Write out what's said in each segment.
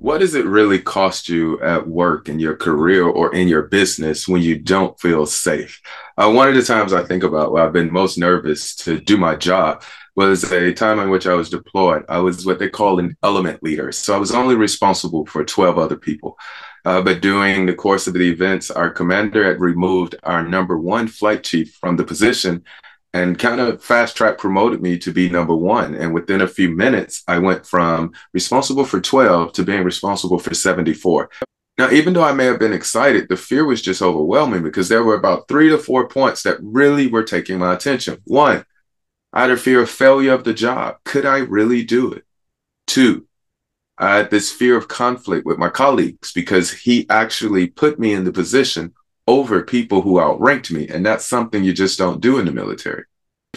What does it really cost you at work, in your career, or in your business when you don't feel safe? One of the times I think about where I've been most nervous to do my job was a time in which I was deployed. I was what they call an element leader. So I was only responsible for 12 other people. But during the course of the events, our commander had removed our number one flight chief from the position and kind of fast track promoted me to be number one. And within a few minutes, I went from responsible for 12 to being responsible for 74. Now, even though I may have been excited, the fear was just overwhelming because there were about 3 to 4 points that really were taking my attention. One, I had a fear of failure of the job. Could I really do it? Two, I had this fear of conflict with my colleagues because he actually put me in the position over people who outranked me. And that's something you just don't do in the military.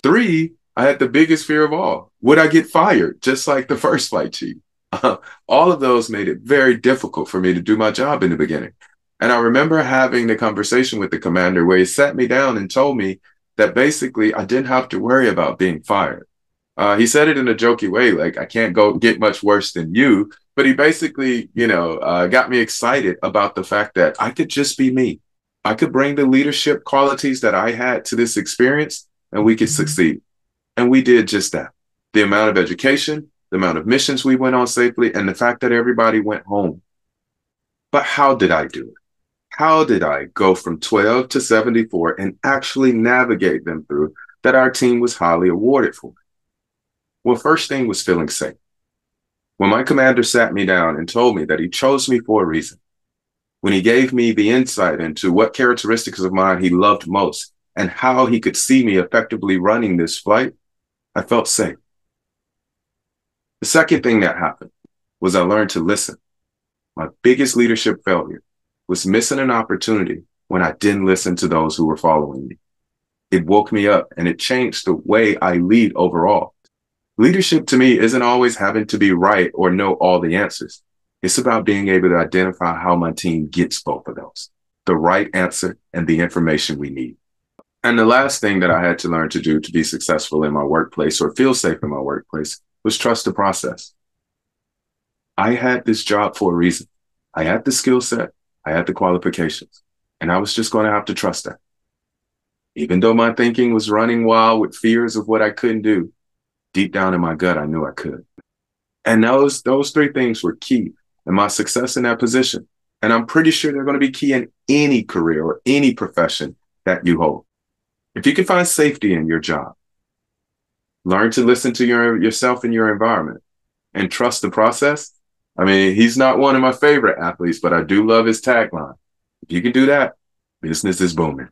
Three, I had the biggest fear of all. Would I get fired? Just like the first flight chief. All of those made it very difficult for me to do my job in the beginning. And I remember having the conversation with the commander where he sat me down and told me that basically I didn't have to worry about being fired. He said it in a jokey way, like, I can't go get much worse than you. But he basically, got me excited about the fact that I could just be me. I could bring the leadership qualities that I had to this experience and we could succeed. And we did just that. The amount of education, the amount of missions we went on safely, and the fact that everybody went home. But how did I do it? How did I go from 12 to 74 and actually navigate them through that our team was highly awarded for? Well, first thing was feeling safe. When my commander sat me down and told me that he chose me for a reason, when he gave me the insight into what characteristics of mine he loved most and how he could see me effectively running this flight, I felt safe. The second thing that happened was I learned to listen. My biggest leadership failure was missing an opportunity when I didn't listen to those who were following me. It woke me up and it changed the way I lead overall. Leadership to me isn't always having to be right or know all the answers. It's about being able to identify how my team gets both of those, the right answer and the information we need. And the last thing that I had to learn to do to be successful in my workplace or feel safe in my workplace was trust the process. I had this job for a reason. I had the skill set, I had the qualifications, and I was just going to have to trust that. Even though my thinking was running wild with fears of what I couldn't do, deep down in my gut, I knew I could. And those three things were key in my success in that position. And I'm pretty sure they're going to be key in any career or any profession that you hold. If you can find safety in your job, learn to listen to yourself and your environment and trust the process. I mean, he's not one of my favorite athletes, but I do love his tagline. If you can do that, business is booming.